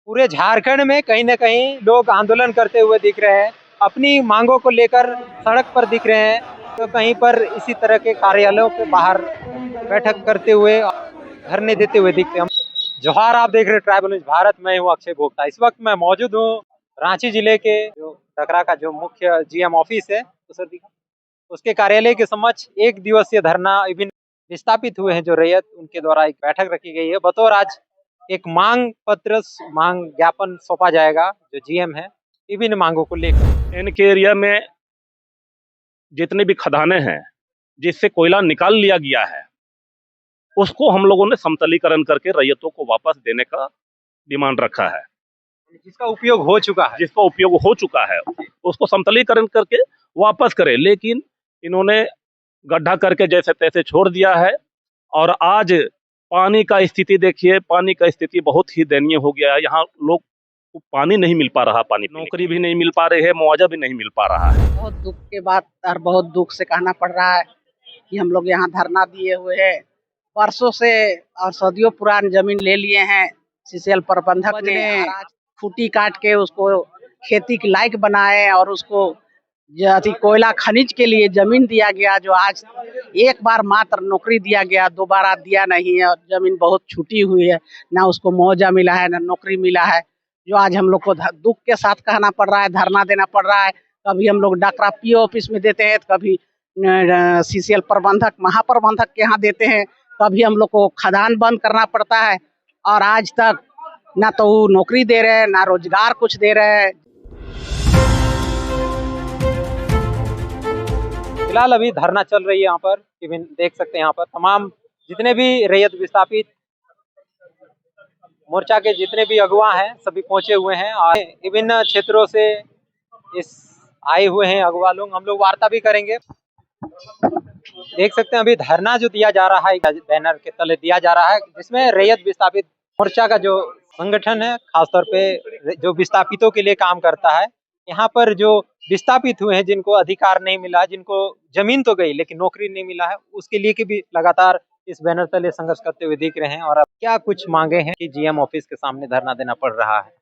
पूरे झारखंड में कहीं न कहीं लोग आंदोलन करते हुए दिख रहे हैं, अपनी मांगों को लेकर सड़क पर दिख रहे हैं, तो कहीं पर इसी तरह के कार्यालयों के बाहर बैठक करते हुए, धरने देते हुए दिखते हैं। जोहार, आप देख रहे हैं ट्राइबल न्यूज़ भारत, मैं हूँ अक्षय भोक्ता। इस वक्त मैं मौजूद हूँ रांची जिले के जो डकरा का जो मुख्य जीएम ऑफिस है, उसके कार्यालय के समक्ष 1 दिवसीय धरना विभिन्न विस्थापित हुए हैं जो रैयत, उनके द्वारा एक बैठक रखी गई है। बतौर आज एक मांग पत्र, मांग ज्ञापन सौंपा जाएगा जो जीएम है विभिन्न मांगों को लेकर। इनके एरिया में जितने भी खदानें हैं जिससे कोयला निकाल लिया गया है, उसको हम लोगों ने समतलीकरण करके रैयतों को वापस देने का डिमांड रखा है। जिसका उपयोग हो चुका है उसको समतलीकरण करके वापस करें, लेकिन इन्होंने गड्ढा करके जैसे तैसे छोड़ दिया है। और आज पानी का स्थिति देखिए, पानी का स्थिति बहुत ही दयनीय हो गया है। यहाँ लोग को पानी नहीं मिल पा रहा, पानी नौकरी भी नहीं मिल पा रही है, मुआवजा भी नहीं मिल पा रहा है। बहुत दुख के बाद और बहुत दुख से कहना पड़ रहा है कि हम लोग यहाँ धरना दिए हुए हैं परसों से, और सदियों पुरान जमीन ले लिए हैं। सीसीएल प्रबंधक ने खूटी काट के उसको खेती के लायक बनाए और उसको कोयला खनिज के लिए जमीन दिया गया, जो आज एक बार मात्र नौकरी दिया गया, दोबारा दिया नहीं है। और जमीन बहुत छूटी हुई है, ना उसको मुआवजा मिला है ना नौकरी मिला है, जो आज हम लोग को दुख के साथ कहना पड़ रहा है, धरना देना पड़ रहा है। कभी हम लोग डकरा पीओ ऑफिस में देते हैं, कभी सीसीएल प्रबंधक महाप्रबंधक के यहाँ देते हैं, कभी हम लोग को खदान बंद करना पड़ता है। और आज तक ना तो वो नौकरी दे रहे हैं, ना रोजगार कुछ दे रहे हैं। फिलहाल अभी धरना चल रही है यहाँ पर, देख सकते हैं यहाँ पर तमाम जितने भी रैयत विस्थापित मोर्चा के जितने भी अगुवा हैं सभी पहुंचे हुए हैं और विभिन्न क्षेत्रों से इस आए हुए हैं अगुवा लोग। हम लोग वार्ता भी करेंगे। देख सकते हैं अभी धरना जो दिया जा रहा है, बैनर के तले दिया जा रहा है, जिसमें रैयत विस्थापित मोर्चा का जो संगठन है, खासतौर पे जो विस्थापितों के लिए काम करता है, यहाँ पर जो विस्थापित हुए हैं, जिनको अधिकार नहीं मिला, जिनको जमीन तो गई लेकिन नौकरी नहीं मिला है, उसके लिए भी लगातार इस बैनर तले संघर्ष करते हुए दिख रहे हैं। और अब क्या कुछ मांगे हैं कि जीएम ऑफिस के सामने धरना देना पड़ रहा है।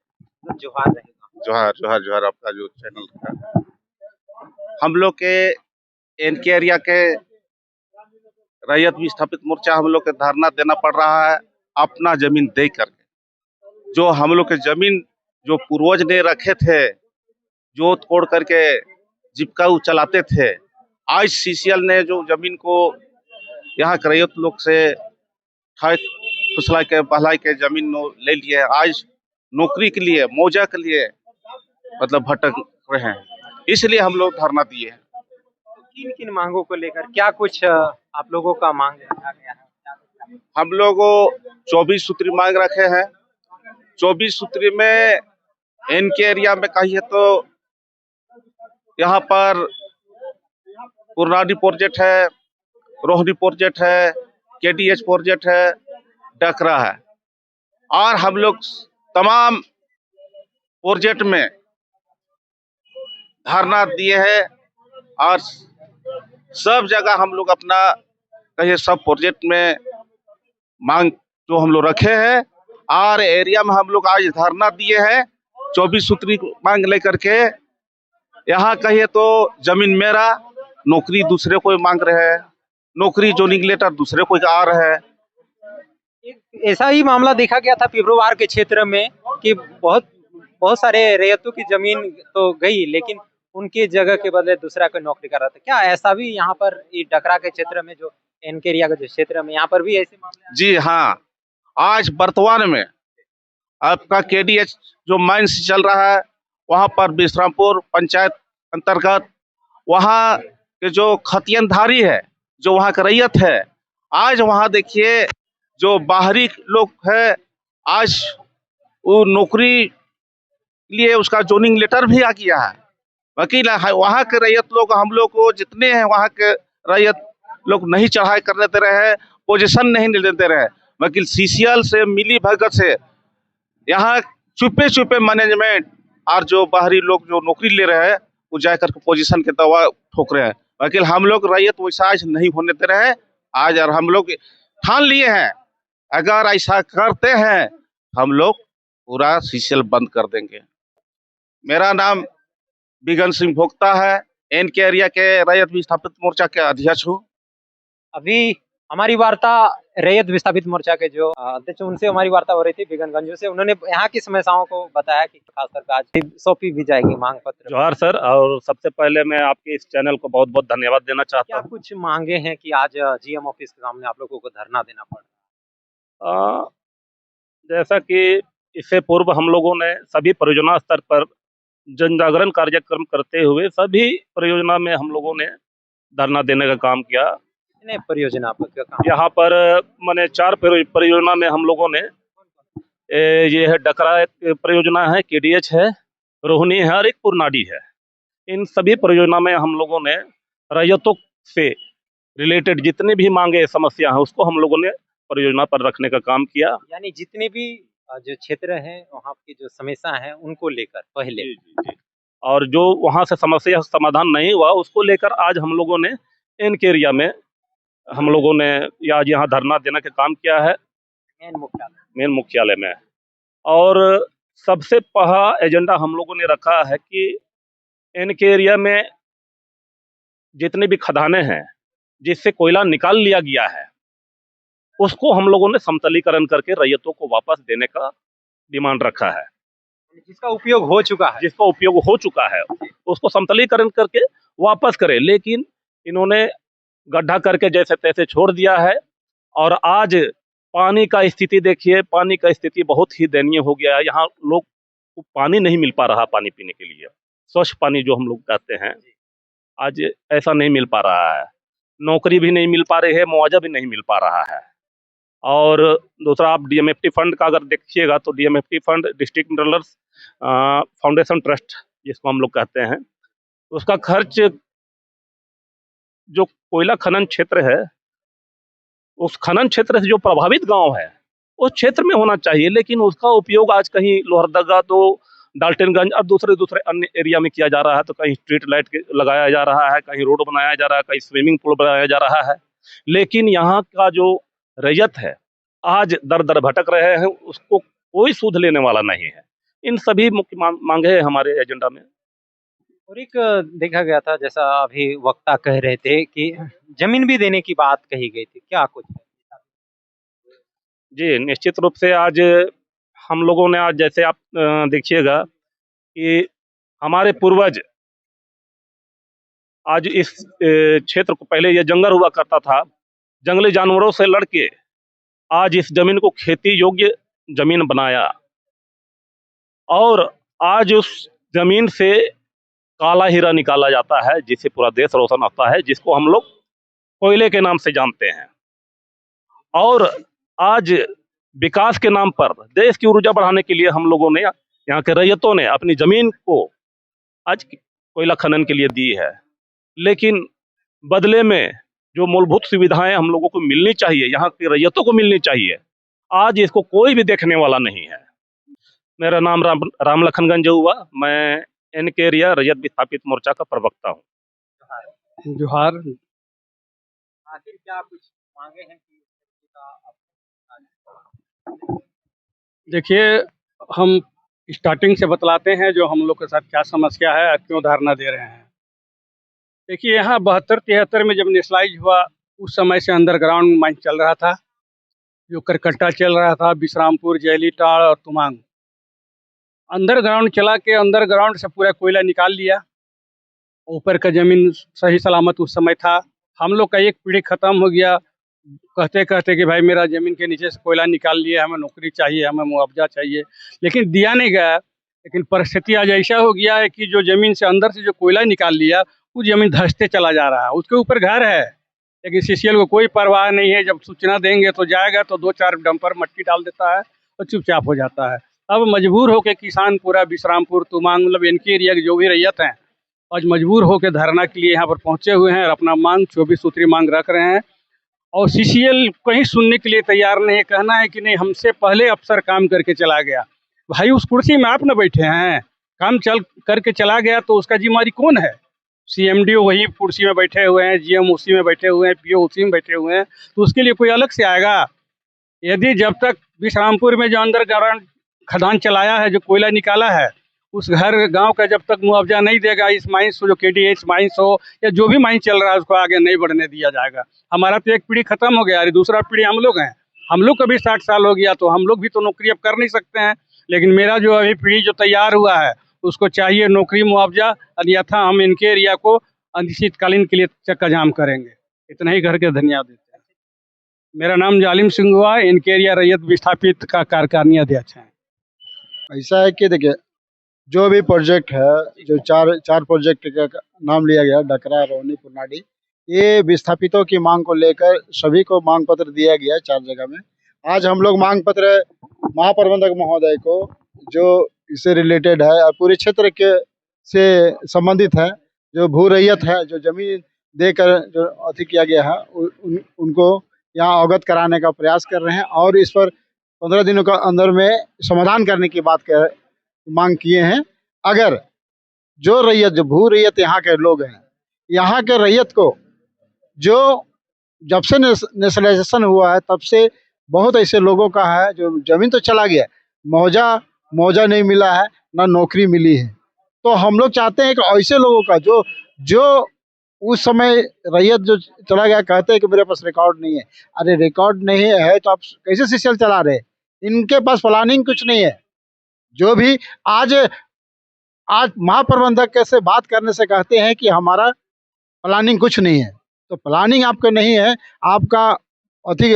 जोहार रहेगा। जोहार जोहार जोहार। आपका जो चैनल का, हम लोग के इनके एरिया के रैयत विस्थापित मोर्चा हम लोग के धरना देना पड़ रहा है अपना जमीन दे करके। जो हम लोग के जमीन जो पूर्वज ने रखे थे, जोत कोड़ करके जीविका चलाते थे, आज सीसीएल ने जो जमीन को यहाँ के रैयत लोग से फुसला के बहलाई के जमीन ले लिए। आज नौकरी के लिए, मुआवजा के लिए मतलब भटक रहे हैं, इसलिए हम लोग धरना दिए हैं। किन किन मांगों को लेकर क्या कुछ आप लोगों का मांग रखा गया है? हम लोग 24 सूत्री मांग रखे हैं। 24 सूत्री में इनके एरिया में कहिए तो यहाँ पर पुरनाडी प्रोजेक्ट है, रोहनी प्रोजेक्ट है, केडीएच प्रोजेक्ट है, डकरा है, और हम लोग तमाम प्रोजेक्ट में धरना दिए हैं। और सब जगह हम लोग अपना कहिए सब प्रोजेक्ट में मांग जो हम लोग रखे हैं, और एरिया में हम लोग आज धरना दिए हैं 24 सूत्री मांग लेकर के। यहाँ कहिए तो जमीन मेरा, नौकरी दूसरे कोई मांग रहे हैं, नौकरी जोइनिंग लेटर दूसरे कोई आ रहे हैं। ऐसा ही मामला देखा गया था पिपरोवार के क्षेत्र में कि बहुत सारे रैयतों की जमीन तो गई लेकिन उनकी जगह के बदले दूसरा कोई नौकरी कर रहा था। क्या ऐसा भी यहाँ पर डकरा के क्षेत्र में, जो इनके एरिया का जो क्षेत्र में, यहाँ पर भी ऐसे मामले? जी हाँ, आज वर्तमान में आपका केडीएच जो माइंस चल रहा है, वहाँ पर विश्रामपुर पंचायत अंतर्गत वहाँ के जो खतियनधारी है, जो वहाँ का रैयत है, आज वहाँ देखिए जो बाहरी लोग है, आज वो नौकरी लिए उसका जोइनिंग लेटर भी आ गया है। वकील वहाँ के रैयत लोग, हम लोग को जितने हैं वहाँ के रैयत लोग नहीं चढ़ाई करने दे रहे हैं, पोजीशन नहीं देते रहे। वकील सीसीएल से मिली भगत से यहाँ चुपे चुपे मैनेजमेंट और जो बाहरी लोग जो नौकरी ले रहे हैं, वो जाकर के पोजीशन के दवा ठोक रहे हैं। वकील हम लोग रैयत वैसा आज नहीं होने दे रहे हैं आज, और हम लोग ठान लिए हैं अगर ऐसा करते हैं हम लोग पूरा सीसीएल बंद कर देंगे। मेरा नाम बिगन सिंह भोक्ता है, एनके एरिया के रैयत विस्थापित मोर्चा के अध्यक्ष हूँ। अभी हमारी वार्ता रैयत विस्थापित मोर्चा के जो अध्यक्ष उनसे हमारी वार्ता हो रही थी बिगनगंज से। उन्होंने यहाँ की समस्याओं को बताया कि खासकर के आज सौंपी भी जाएगी मांग पत्र। जोहार सर, और सबसे पहले मैं आपके इस चैनल को बहुत बहुत धन्यवाद देना चाहता क्या हूँ। कुछ मांगे हैं कि आज जीएम ऑफिस के सामने आप लोगों को धरना देना पड़ रहा अ, जैसा कि इससे पूर्व हम लोगों ने सभी परियोजना स्तर पर जन जागरण कार्यक्रम करते हुए सभी परियोजना में हम लोगों ने धरना देने का काम किया। है परियोजना पर क्या काम? यहाँ पर मैंने 4 परियोजना में हम लोगों ने ये है डकरा एक परियोजना है, केडीएच है, रोहिणी है और एक पुरनाडी है। इन सभी परियोजना में हम लोगों ने रैयतों से रिलेटेड जितने भी मांगे समस्या है उसको हम लोगों ने परियोजना पर रखने का काम किया। यानी जितने भी जो क्षेत्र हैं वहाँ की जो समस्या है उनको लेकर पहले जी। और जो वहाँ से समस्या समाधान नहीं हुआ उसको लेकर आज हम लोगों ने इनके एरिया में हम लोगों ने आज यहाँ धरना देने का काम किया है मेन मुख्यालय में। और सबसे पहला एजेंडा हम लोगों ने रखा है कि इनके एरिया में जितने भी खदानें हैं जिससे कोयला निकाल लिया गया है उसको हम लोगों ने समतलीकरण करके रैयतों को वापस देने का डिमांड रखा है। जिसका उपयोग हो चुका है उसको समतलीकरण करके वापस करें, लेकिन इन्होंने गड्ढा करके जैसे तैसे छोड़ दिया है। और आज पानी का स्थिति देखिए, पानी का स्थिति बहुत ही दयनीय हो गया है। यहाँ लोग को पानी नहीं मिल पा रहा, पानी पीने के लिए स्वच्छ पानी जो हम लोग कहते हैं आज ऐसा नहीं मिल पा रहा है। नौकरी भी नहीं मिल पा रही है, मुआवजा भी नहीं मिल पा रहा है। और दूसरा आप डीएमएफटी फंड का अगर देखिएगा तो DMFT fund district minerals foundation trust जिसको हम लोग कहते हैं, उसका खर्च जो कोयला खनन क्षेत्र है उस खनन क्षेत्र से जो प्रभावित गांव है उस क्षेत्र में होना चाहिए, लेकिन उसका उपयोग आज कहीं लोहरदगा तो डाल्टनगंज और दूसरे अन्य एरिया में किया जा रहा है। तो कहीं स्ट्रीट लाइट लगाया जा रहा है, कहीं रोड बनाया जा रहा है, कहीं स्विमिंग पूल बनाया जा रहा है, लेकिन यहाँ का जो रैयत है आज दर दर भटक रहे हैं, उसको कोई सूद लेने वाला नहीं है। इन सभी मुख्य मांगे हैं हमारे एजेंडा में। और एक देखा गया था जैसा अभी वक्ता कह रहे थे कि जमीन भी देने की बात कही गई थी, क्या कुछ? जी निश्चित रूप से आज हम लोगों ने आज जैसे आप देखिएगा कि हमारे पूर्वज आज इस क्षेत्र को, पहले ये जंगल हुआ करता था, जंगली जानवरों से लड़के आज इस जमीन को खेती योग्य जमीन बनाया और आज उस जमीन से काला हीरा निकाला जाता है जिससे पूरा देश रोशन होता है, जिसको हम लोग कोयले के नाम से जानते हैं। और आज विकास के नाम पर देश की ऊर्जा बढ़ाने के लिए हम लोगों ने, यहाँ के रैयतों ने अपनी जमीन को आज कोयला खनन के लिए दी है, लेकिन बदले में जो मूलभूत सुविधाएं हम लोगों को मिलनी चाहिए, यहाँ के रैयतों को मिलनी चाहिए, आज इसको कोई भी देखने वाला नहीं है। मेरा नाम राम लखनगंज हुआ, मैं इनके एरिया रैयत विस्थापित मोर्चा का प्रवक्ता हूँ। जोहार। आखिर क्या कुछ मांगे हैं कि देखिए, हम स्टार्टिंग से बतलाते हैं जो हम लोग के साथ क्या समस्या है और क्यों धरना दे रहे हैं। देखिए, यहाँ 72-73 में जब नेशनलाइज हुआ उस समय से अंडरग्राउंड माइन चल रहा था, जो करकट्टा चल रहा था, बिश्रामपुर, जैलीटाड़ और तुमांग। अंडरग्राउंड चला के अंडरग्राउंड से पूरा कोयला निकाल लिया। ऊपर का ज़मीन सही सलामत उस समय था। हम लोग का एक पीढ़ी ख़त्म हो गया कहते कहते कि भाई मेरा ज़मीन के नीचे से कोयला निकाल लिया, हमें नौकरी चाहिए, हमें मुआवजा चाहिए, लेकिन दिया नहीं गया। लेकिन परिस्थिति आज ऐसा हो गया है कि जो ज़मीन से अंदर से जो कोयला निकाल लिया वो ज़मीन धंसते चला जा रहा है। उसके ऊपर घर है लेकिन सीसीएल को कोई परवाह नहीं है। जब सूचना देंगे तो जाएगा तो 2-4 डंपर मट्टी डाल देता है और चुपचाप हो जाता है। अब मजबूर होकर किसान पूरा बिश्रामपुर, तुमांग, मतलब इनके एरिया के जो भी रैयत हैं आज मजबूर होकर धरना के लिए यहाँ पर पहुँचे हुए हैं और अपना मांग 24 सूत्री मांग रख रहे हैं। और सीसीएल कहीं सुनने के लिए तैयार नहीं है। कहना है कि नहीं, हमसे पहले अफसर काम करके चला गया। भाई उस कुर्सी में आप न बैठे हैं, काम चल करके चला गया तो उसका जिम्मेदारी कौन है? सीएमडीओ वही कुर्सी में बैठे हुए हैं, जीएम उसी में बैठे हुए हैं, पीओ उसी में बैठे हुए हैं, तो उसके लिए कोई अलग से आएगा? यदि जब तक बिश्रामपुर में जो अंडरग्राउंड खदान चलाया है, जो कोयला निकाला है, उस घर गांव का जब तक मुआवजा नहीं देगा, इस माइंस जो KDH माइंस हो या जो भी माइंस चल रहा है उसको आगे नहीं बढ़ने दिया जाएगा। हमारा तो एक पीढ़ी खत्म हो गया, अरे दूसरा पीढ़ी हम लोग हैं। हम लोग को भी 60 साल हो गया, तो हम लोग भी तो नौकरी अब कर नहीं सकते हैं। लेकिन मेरा जो अभी पीढ़ी जो तैयार हुआ है उसको चाहिए नौकरी, मुआवजा, अन्यथा हम इनके एरिया को अनिश्चितकालीन के लिए चक्का जाम करेंगे। इतना ही करके धन्यवाद देते हैं। मेरा नाम जालिम सिंह हुआ, इनके एरिया रैयत विस्थापित का कार्यकारिणी अध्यक्ष है। ऐसा है कि देखिए, जो भी प्रोजेक्ट है, जो चार प्रोजेक्ट का नाम लिया गया, डकरा, रोहनी, पुरनाडी, ये विस्थापितों की मांग को लेकर सभी को मांग पत्र दिया गया 4 जगह में। आज हम लोग मांग पत्र महाप्रबंधक महोदय को, जो इससे रिलेटेड है और पूरे क्षेत्र के से संबंधित है, जो भू रैयत है, जो जमीन देकर जो अति किया गया है, उनको यहाँ अवगत कराने का प्रयास कर रहे हैं और इस पर 15 दिनों का अंदर में समाधान करने की मांग किए हैं। अगर जो रैयत, जो भू रैयत यहाँ के लोग हैं, यहाँ के रैयत को जो जब से नेशनलाइजेशन हुआ है तब से बहुत ऐसे लोगों का है जो जमीन तो चला गया, मुआवजा नहीं मिला है, ना नौकरी मिली है। तो हम लोग चाहते हैं कि ऐसे लोगों का जो उस समय रैयत जो चला गया, कहते हैं कि मेरे पास रिकॉर्ड नहीं है। अरे रिकॉर्ड नहीं है तो आप कैसे CCL चला रहे? इनके पास प्लानिंग कुछ नहीं है। जो भी आज महाप्रबंधक से बात करने से कहते हैं कि हमारा प्लानिंग कुछ नहीं है। तो प्लानिंग आपका नहीं है, आपका अति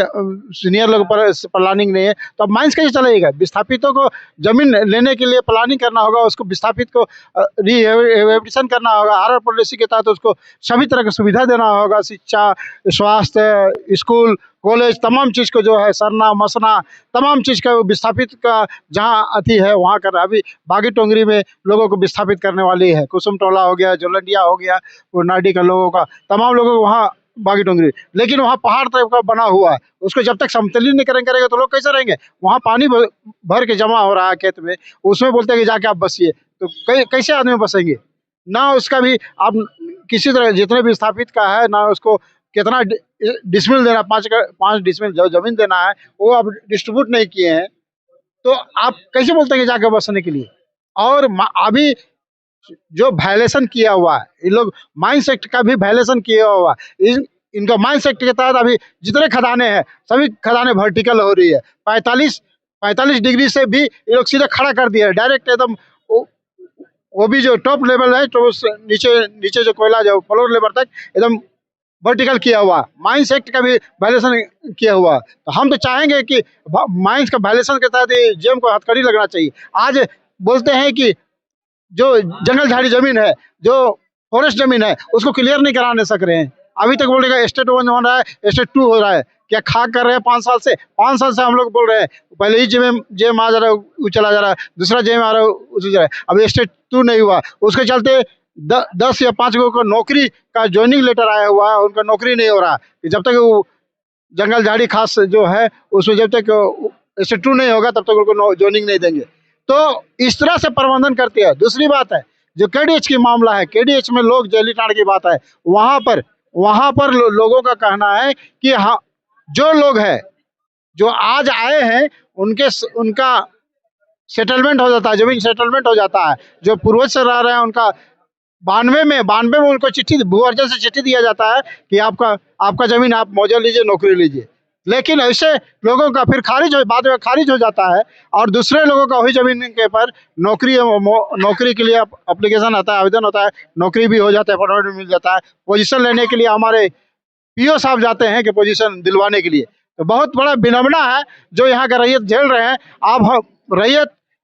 सीनियर लोग पर प्लानिंग नहीं है, तो अब माइंस कैसे चलेगा? विस्थापितों को जमीन लेने के लिए प्लानिंग करना होगा, उसको विस्थापित को रिहेबिलिटेशन करना होगा, RR पॉलिसी के तहत उसको सभी तरह की सुविधा देना होगा, शिक्षा, स्वास्थ्य, स्कूल, कॉलेज, तमाम चीज़ को जो है सरना मसना, तमाम चीज़ का विस्थापित का जहाँ अति है वहाँ कर। अभी बागी टोंगरी में लोगों को विस्थापित करने वाली है, कुसुम टोला हो गया, जोलंडिया हो गया, पुरनाडी का लोगों का, तमाम लोगों को वहाँ बागी टोंगरी, लेकिन वहाँ पहाड़ टाइप का बना हुआ है, उसको जब तक समतलीन नहीं करेंगे तो लोग कैसे रहेंगे? वहाँ पानी भर के जमा हो रहा है खेत में, उसमें बोलते हैं कि जाके आप बसिए, तो कैसे आदमी बसेंगे? ना उसका भी आप किसी तरह, जितने भी स्थापित का है ना, उसको कितना डिसमिल देना, 5 डिसमिल जो जमीन देना है वो आप डिस्ट्रीब्यूट नहीं किए हैं, तो आप कैसे बोलते हैं कि जाके बसने के लिए? और अभी जो वायलेशन किया हुआ है, इन लोग माइंस एक्ट का भी वायलेशन किया हुआ है। इनका माइंस एक्ट के तहत अभी जितने खदानें हैं सभी खदानें वर्टिकल हो रही है। 45 डिग्री से भी ये लोग सीधे खड़ा कर दिया है, डायरेक्ट एकदम। वो भी जो टॉप लेवल है, तो नीचे जो कोयला जो फ्लोर लेवल तक एकदम वर्टिकल किया हुआ, माइंस एक्ट का भी वायलेशन किया हुआ। तो हम तो चाहेंगे कि माइंस का वायलेशन के तहत जेम को हथकड़ी लगना चाहिए। आज बोलते हैं कि जो जंगल झाड़ी जमीन है, जो फॉरेस्ट जमीन है, उसको क्लियर नहीं कराने सक रहे हैं। अभी तक बोल रहे हैं स्टेट 1 हो रहा है, स्टेट 2 हो रहा है। क्या खाक कर रहे हैं 5 साल से हम लोग बोल रहे हैं। पहले ही जेम आ जा रहा है, वो चला जा रहा है, दूसरा जेम आ रहा है, वो चला जा रहा है। अभी स्टेट 2 नहीं हुआ, उसके चलते 10 या 5 लोगों को नौकरी का ज्वाइनिंग लेटर आया हुआ है, उनका नौकरी नहीं हो रहा। जब तक वो जंगल झाड़ी खास जो है उसमें जब तक स्टेट 2 नहीं होगा तब तक उनको ज्वाइनिंग नहीं देंगे। तो इस तरह से प्रबंधन करते हैं। दूसरी बात है, जो KDH की मामला है, KDH में लोग जैली टाड़ की बात है, वहाँ पर लोगों का कहना है कि हाँ, जो लोग हैं जो आज आए हैं उनका सेटलमेंट हो जाता है, जमीन सेटलमेंट हो जाता है। जो पूर्वज से रह रहे हैं उनका 92 में उनको चिट्ठी, भू अर्जन से चिट्ठी दिया जाता है कि आपका जमीन आप मुआवजा लीजिए, नौकरी लीजिए। लेकिन ऐसे लोगों का फिर बाद में खारिज हो जाता है, और दूसरे लोगों का वही जमीन के पर नौकरी के लिए एप्लीकेशन आता है, आवेदन होता है, नौकरी भी हो जाता है, अपॉइंटमेंट भी मिल जाता है। पोजीशन लेने के लिए हमारे PO साहब जाते हैं कि पोजीशन दिलवाने के लिए। तो बहुत बड़ा विडंबना है जो यहाँ का रैयत झेल रहे हैं। अब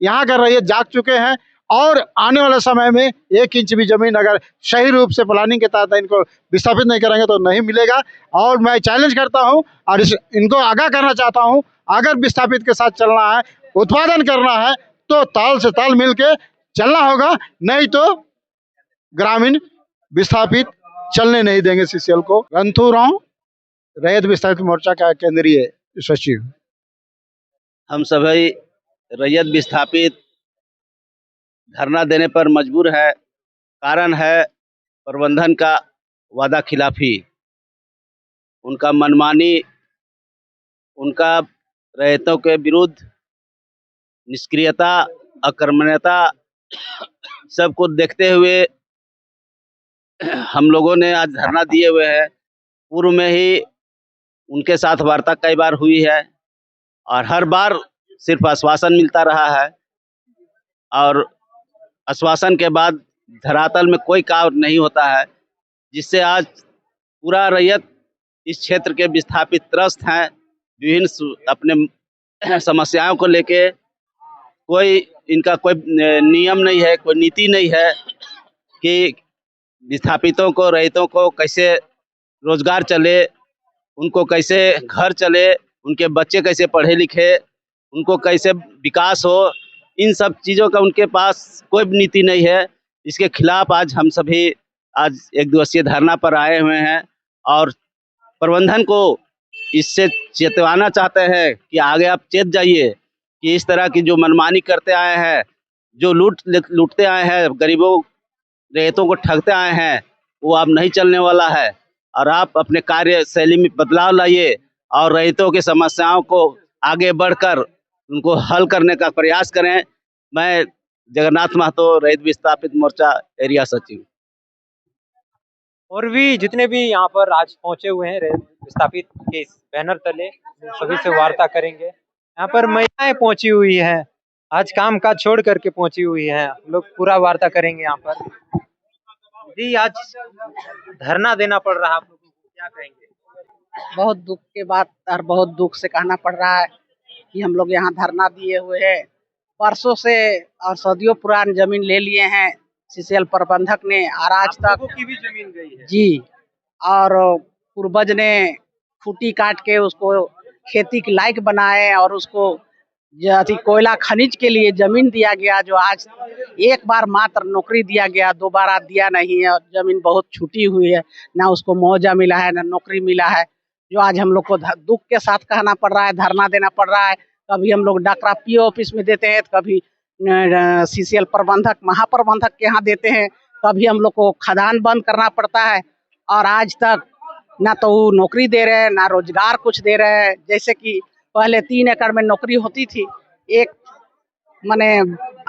यहाँ का रैयत जाग चुके हैं, और आने वाले समय में 1 इंच भी जमीन अगर सही रूप से प्लानिंग के तहत इनको विस्थापित नहीं करेंगे तो नहीं मिलेगा। और मैं चैलेंज करता हूं और इनको आगाह करना चाहता हूं, अगर विस्थापित के साथ चलना है, उत्पादन करना है, तो ताल से ताल मिल के चलना होगा, नहीं तो ग्रामीण विस्थापित चलने नहीं देंगे CCL को। रंथू राव, रैयत विस्थापित मोर्चा का केंद्रीय सचिव। हम सभी रैयत विस्थापित धरना देने पर मजबूर है। कारण है प्रबंधन का वादा खिलाफी, उनका मनमानी, उनका रैयतों के विरुद्ध निष्क्रियता, अकर्मण्यता सबको देखते हुए हम लोगों ने आज धरना दिए हुए हैं। पूर्व में ही उनके साथ वार्ता कई बार हुई है और हर बार सिर्फ आश्वासन मिलता रहा है और आश्वासन के बाद धरातल में कोई कार्य नहीं होता है, जिससे आज पूरा रैयत इस क्षेत्र के विस्थापित त्रस्त हैं। विभिन्न अपने समस्याओं को लेके इनका कोई नियम नहीं है, कोई नीति नहीं है कि विस्थापितों को, रैयतों को कैसे रोजगार चले, उनको कैसे घर चले, उनके बच्चे कैसे पढ़े लिखे, उनको कैसे विकास हो। इन सब चीज़ों का उनके पास कोई नीति नहीं है। इसके खिलाफ आज हम सभी आज एक दिवसीय धरना पर आए हुए हैं और प्रबंधन को इससे चेतवाना चाहते हैं कि आगे आप चेत जाइए कि इस तरह की जो मनमानी करते आए हैं, जो लूटते आए हैं, गरीबों रैयतों को ठगते आए हैं, वो अब नहीं चलने वाला है और आप अपने कार्य शैली में बदलाव लाइए और रैयतों की समस्याओं को आगे बढ़कर उनको हल करने का प्रयास करें। मैं जगन्नाथ महतो, रैयत विस्थापित मोर्चा एरिया सचिव। और भी जितने भी यहाँ पर आज पहुंचे हुए हैं रैयत विस्थापित के इस बैनर तले, सभी से वार्ता करेंगे। यहाँ पर महिलाएं पहुंची हुई हैं, आज काम काज छोड़ करके पहुंची हुई हैं। हम लोग पूरा वार्ता करेंगे यहाँ पर। जी, आज धरना देना पड़ रहा है, आप लोगों को क्या कहेंगे? बहुत दुख के बाद और बहुत दुख से कहना पड़ रहा है कि हम लोग यहाँ धरना दिए हुए हैं। वर्षों से और सदियों पुरानी जमीन ले लिए हैं सीसीएल प्रबंधक ने और आज तक की भी जमीन गई है जी, और पूर्वज ने खूंटी काट के उसको खेती के लायक बनाए और उसको कोयला खनिज के लिए जमीन दिया गया, जो आज एक बार मात्र नौकरी दिया गया, दोबारा दिया नहीं है और जमीन बहुत छूटी हुई है, ना उसको मुआवजा मिला है ना नौकरी मिला है, जो आज हम लोग को दुख के साथ कहना पड़ रहा है, धरना देना पड़ रहा है। कभी हम लोग डाकरा पीओ ऑफिस में देते हैं, कभी सीसीएल प्रबंधक महाप्रबंधक के यहाँ देते हैं, कभी हम लोग को खदान बंद करना पड़ता है और आज तक ना तो वो नौकरी दे रहे हैं ना रोजगार कुछ दे रहे हैं। जैसे कि पहले 3 एकड़ में नौकरी होती थी एक माने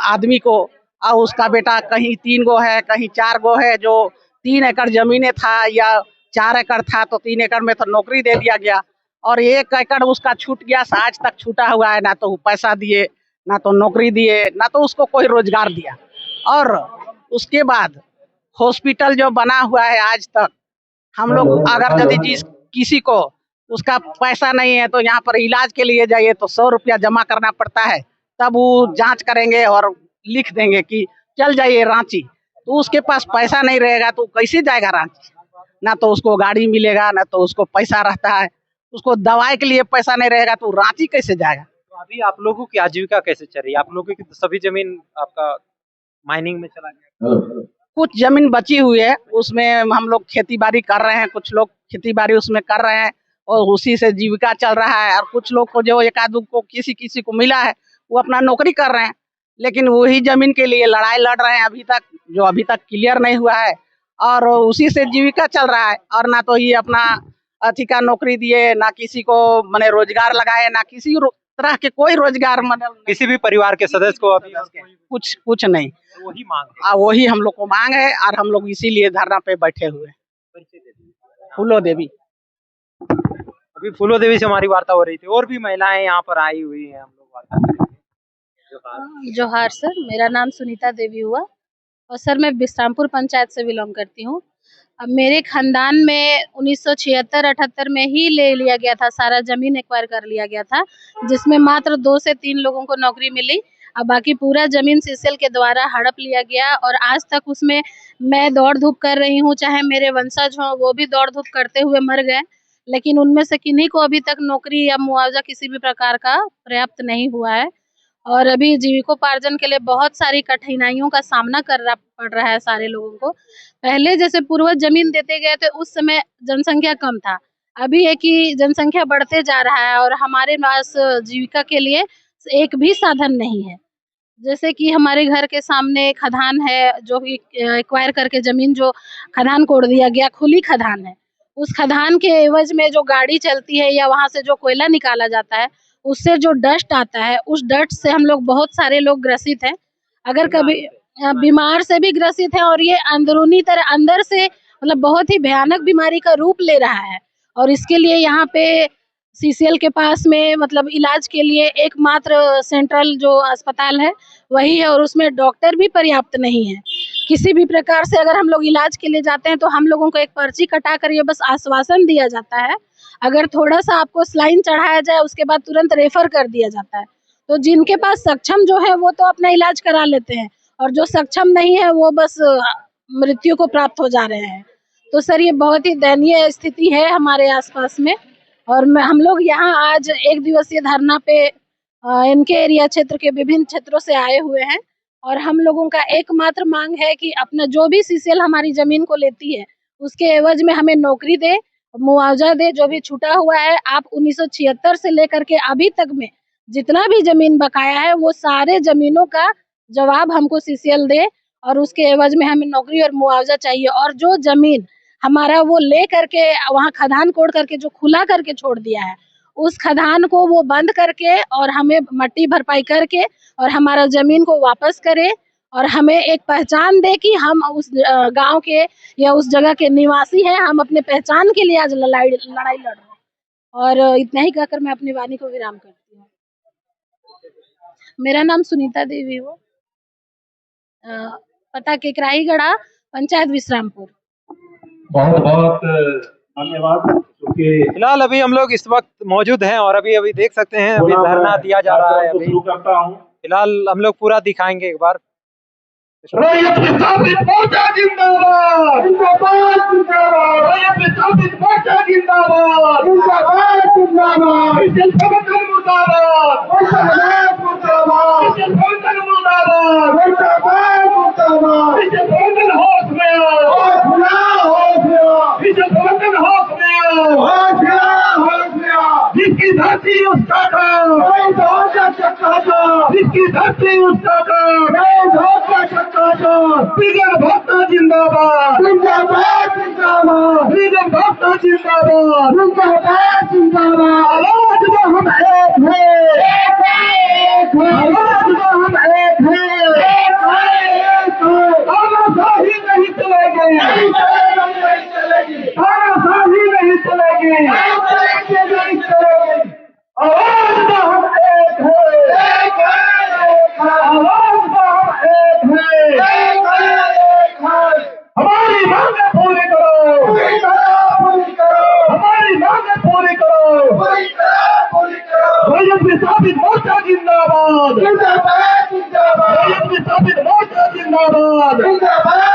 आदमी को, और उसका बेटा कहीं 3 गो है कहीं 4 गो है, जो 3 एकड़ जमीनें था या 4 एकड़ था तो 3 एकड़ में तो नौकरी दे दिया गया और 1 एकड़ उसका छूट गया, आज तक छूटा हुआ है। ना तो पैसा दिए, ना तो नौकरी दिए, ना तो उसको कोई रोजगार दिया। और उसके बाद हॉस्पिटल जो बना हुआ है आज तक, हम लोग अगर यदि किसी को उसका पैसा नहीं है तो यहाँ पर इलाज के लिए जाइए तो 100 रुपया जमा करना पड़ता है, तब वो जांच करेंगे और लिख देंगे कि चल जाइए रांची। तो उसके पास पैसा नहीं रहेगा तो कैसे जाएगा रांची? ना तो उसको गाड़ी मिलेगा, ना तो उसको पैसा रहता है, उसको दवाई के लिए पैसा नहीं रहेगा तो रांची कैसे जाएगा? तो अभी आप लोगों की आजीविका कैसे चल रही है? आप लोगों की तो सभी जमीन आपका माइनिंग में चला गया। कुछ जमीन बची हुई है, उसमें हम लोग खेती बाड़ी कर रहे हैं, कुछ लोग खेती बाड़ी उसमें कर रहे हैं और उसी से जीविका चल रहा है। और कुछ लोग को जो एक आध को किसी को मिला है वो अपना नौकरी कर रहे हैं, लेकिन वही जमीन के लिए लड़ाई लड़ रहे हैं अभी तक, जो अभी तक क्लियर नहीं हुआ है और उसी से जीविका चल रहा है। और ना तो ये अपना अथी का नौकरी दिए, ना किसी को मैंने रोजगार लगाए, ना किसी तरह के कोई रोजगार किसी भी परिवार के सदस्य को अभी कुछ नहीं। वही मांग है। वही हम लोग को मांग है और हम लोग इसीलिए धरना पे बैठे हुए हैं। फूलो देवी। अभी फूलो देवी से हमारी वार्ता हो रही थी, और भी महिलाएं यहाँ पर आई हुई हैं, हम लोग वार्ता करेंगे। जोहार सर, मेरा नाम सुनीता देवी हुआ और सर मैं बिस्रामपुर पंचायत से बिलोंग करती हूँ। अब मेरे खानदान में 1976-78 में ही ले लिया गया था, सारा जमीन एक्वायर कर लिया गया था, जिसमें मात्र 2 से 3 लोगों को नौकरी मिली और बाकी पूरा जमीन सीसीएल के द्वारा हड़प लिया गया। और आज तक उसमें मैं दौड़ धूप कर रही हूँ, चाहे मेरे वंशज हों वो भी दौड़ धूप करते हुए मर गए, लेकिन उनमें से किन्हीं को अभी तक नौकरी या मुआवजा किसी भी प्रकार का पर्याप्त नहीं हुआ है। और अभी जीविकोपार्जन के लिए बहुत सारी कठिनाइयों का सामना करना पड़ रहा है सारे लोगों को। पहले जैसे पूर्वज जमीन देते गए थे उस समय जनसंख्या कम था, अभी है कि जनसंख्या बढ़ते जा रहा है और हमारे पास जीविका के लिए एक भी साधन नहीं है। जैसे कि हमारे घर के सामने खदान है, जो कि एक्वायर करके जमीन जो खदान कोड़ दिया गया, खुली खदान है, उस खदान के एवज में जो गाड़ी चलती है या वहाँ से जो कोयला निकाला जाता है उससे जो डस्ट आता है, उस डस्ट से हम लोग बहुत सारे लोग ग्रसित हैं। अगर कभी बीमार से भी ग्रसित हैं, और ये अंदरूनी तरह अंदर से मतलब बहुत ही भयानक बीमारी का रूप ले रहा है। और इसके लिए यहाँ पे सीसीएल के पास में मतलब इलाज के लिए एकमात्र सेंट्रल जो अस्पताल है वही है, और उसमें डॉक्टर भी पर्याप्त नहीं है। किसी भी प्रकार से अगर हम लोग इलाज के लिए जाते हैं तो हम लोगों को एक पर्ची कटा कर ये बस आश्वासन दिया जाता है, अगर थोड़ा सा आपको स्लाइन चढ़ाया जाए उसके बाद तुरंत रेफर कर दिया जाता है। तो जिनके पास सक्षम जो है वो तो अपना इलाज करा लेते हैं, और जो सक्षम नहीं है वो बस मृत्यु को प्राप्त हो जा रहे हैं। तो सर ये बहुत ही दयनीय स्थिति है हमारे आसपास में। और हम लोग यहाँ आज 1 दिवसीय धरना पे इनके एरिया क्षेत्र के विभिन्न क्षेत्रों से आए हुए हैं, और हम लोगों का एकमात्र मांग है कि अपना जो भी सीसीएल हमारी जमीन को लेती है उसके एवज में हमें नौकरी दे, मुआवजा दे। जो भी छूटा हुआ है, आप 1976 से लेकर के अभी तक में जितना भी जमीन बकाया है वो सारे जमीनों का जवाब हमको सीसीएल दे, और उसके एवज में हमें नौकरी और मुआवजा चाहिए। और जो जमीन हमारा वो ले करके वहाँ खदान कोड़ करके जो खुला करके छोड़ दिया है, उस खदान को वो बंद करके और हमें मट्टी भरपाई करके और हमारा जमीन को वापस करे, और हमें एक पहचान दे कि हम उस गांव के या उस जगह के निवासी हैं। हम अपने पहचान के लिए आज लड़ाई लड़ रहे हैं। और इतना ही कहकर मैं अपनी वाणी को विराम करती हूँ। मेरा नाम सुनीता देवी हो, पता केकराहीगढ़ा, पंचायत विश्रामपुर। बहुत बहुत धन्यवाद। क्योंकि फिलहाल अभी हम लोग इस वक्त मौजूद हैं और अभी देख सकते हैं अभी धरना दिया जा रहा है। अभी शुरू करता हूँ। फिलहाल हम लोग पूरा दिखाएंगे एक बार। रैयत विस्थापित मोर्चा जिंदाबाद, जिंदाबाद, जिंदाबाद। रैयत विस्थापित मोर्चा जिंदाबाद, जिंदाबाद, जिंदाबाद। इससे संगठन मुर्दाबाद, मुर्दाबाद, मुर्दाबाद। इससे संगठन मुर्दाबाद, मुर्दाबाद, मुर्दाबाद। इससे संगठन होश में आओ, होश में आओ, होश में आओ। इससे संगठन होश में आओ, होश में आओ, होश में आओ। जिसकी धरती उसका काम, नहीं धोखा चक्का जो। जिसकी धरती उसका काम, नहीं धोखा चक्का। बिगड़ भक्ता जिंदाबाद, जिंदाबाद, जिंदाबाद। बिगड़ भक्ता जिंदाबाद, जिंदाबाद, जिंदाबाद। आवाज में हम एक हैं, एक हैं। आवाज में हम एक हैं, एक हैं। तानाशाही नहीं चलेगी, नहीं चलेगी। तानाशाही नहीं चलेगी, नहीं चलेगी। आवाज में हम एक हैं, एक हैं। आवाज में हम एक हैं। हमारी मांगे पूरी करो, पूरी करो, पूरी करो। हमारी मांगे पूरी करो, पूरी करो, पूरी करो। रैयत विस्थापित मोर्चा जिंदाबाद, जिंदाबाद, जिंदाबाद। रैयत विस्थापित मोर्चा जिंदाबाद, जिंदाबाद।